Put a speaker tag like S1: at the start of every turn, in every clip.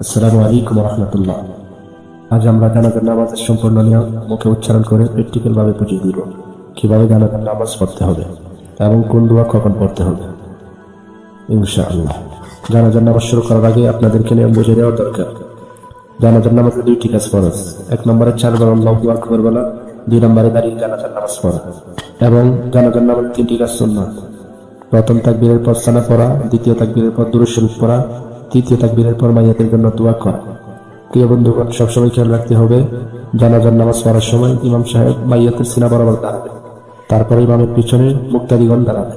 S1: আসসালামু আলাইকুম রহমতুল্লাহ। আজ আমরা জানাজার নামাজের সম্পূর্ণ নিয়ম মুখে উচ্চারণ করে প্র্যাকটিক্যাল ভাবে বুঝিয়ে দিব কিভাবে জানাজার নামাজ পড়তে হবে এবং কোন দোয়া কখন পড়তে হবে ইনশাআল্লাহ। জানাজার নামাজ শুরু করার আগে আপনাদেরকে নিয়ম বুঝে দেওয়া দরকার। জানাজার নামাজে দুইটি কাজ ফরজ। 1 নম্বরে 4 বার আল্লাহু আকবার বলা, 2 নম্বরে দাঁড়িয়ে জানাজার নামাজ পড়া। এবং জানাজার নামাজে 3টি কাজ সুন্নাত। প্রথম তাকবীরের পর সানা পড়া, দ্বিতীয় তাকবীরের পর দুরূদ শরীফ পড়া, তৃতীয় তাকবীরের পর মাইয়াতের জন্য দোয়া করা। প্রিয় বন্ধুগণ, সবসময় খেয়াল রাখতে হবে জানাজার নামাজ পড়ার সময় ইমাম সাহেব মাইয়াতের সিনা বরাবর দাঁড়াবে, তারপরে ইমামের পিছনে মুক্তাদিগণ দাঁড়াবে।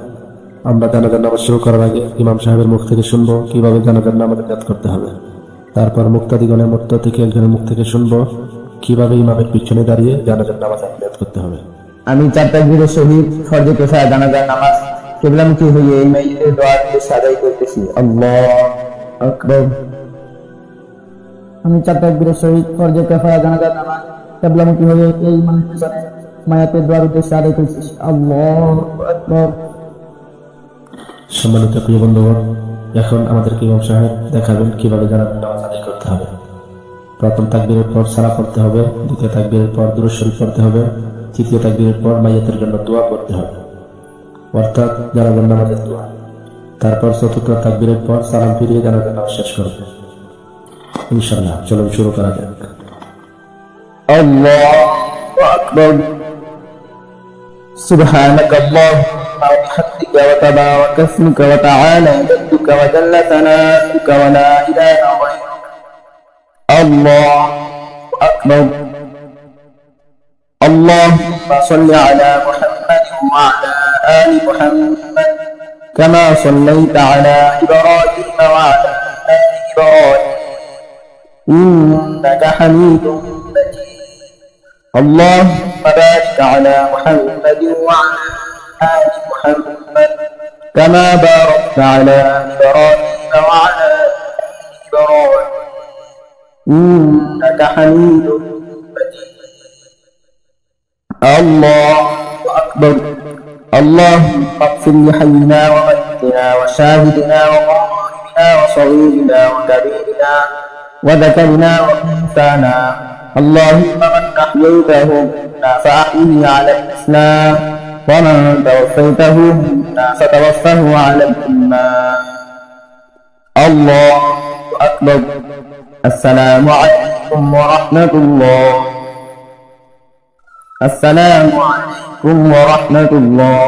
S1: আমরা জানাজার নামাজ শুরু করার আগে ইমাম সাহেবের মুখ থেকে শুনবো কিভাবে জানাজার নামাজ আদায় করতে হবে। তারপর মুক্তাদিগণের মধ্য থেকে একজনের মুখ থেকে শুনবো কিভাবে ইমামের পিছনে দাঁড়িয়ে জানাজার নামাজ আদায় করতে হবে।
S2: আমি 4 তাকবীরের সহিত ফরজে কিফায়া জানাজার নামাজ কিবলামুখী হয়ে এই মাইয়াতের দোয়ার উদ্দেশ্যে আদায় করতেছি। আল্লাহু আকবার। আমি 4 তাকবীরের সহিত ফরজে কিফায়া জানাজার নামাজ কিবলামুখী হয়ে এই মাইয়াতের দোয়ার উদ্দেশ্যে আদায় করতেছি। আল্লাহু আকবার।
S1: সম্মানিত প্রিয় বন্ধুগণ, এখন আমাদেরকে ইমাম সাহেব দেখাবেন কিভাবে জানাজার নামাজ আদায় করতে হবে। প্রথম তাকবীরের পর সালাত পড়তে হবে, দ্বিতীয় তাকবীরের পর দুরূদ শরীফ পড়তে হবে, তৃতীয় তাকবীরের পর মাইয়াতের জন্য দোয়া করতে হবে, অর্থাৎ জানাজার নামাজের দোয়া। তারপর চতুর্থ তাকবীরের পর সালাম ফিরিয়ে জানাজার নামাজ শেষ করবে ইনশাআল্লাহ। চলুন শুরু করা যাক।
S2: আল্লাহু আকবার। সুবহানাক আল্লাহুম্মা ওয়া বিহামদিকা ওয়া তাবারাকা ইসমুকা ওয়া তাআলা জাদ্দুকা ওয়া জাল্লা সানাউকা ওয়া লা ইলাহা গায়রুক। আল্লাহু আকবার। আল্লাহুম্মা সাল্লি আলা মুহাম্মাদিন ওয়া আলা আলি মুহাম্মাদ কামা সাল্লাইতা আলা ইব্রাহিম ওয়া আলা আলি ইব্রাহিম إنك حميد مجيد. اللهم بارك على محمد وعلى آل محمد كما باركت على إبراهيم وعلى آل إبراهيم إنك حميد مجيد. الله أكبر. اللهم اغفر لحينا وميتنا وشاهدنا وغائبنا وصغيرنا وكبيرنا وذكرنا وأنثانا. اللهم من أحييته منا فأحيه على الإسلام ومن توفيته منا فتوفه على الإيمان. الله أكبر. السلام عليكم ورحمة الله. السلام عليكم ورحمة الله.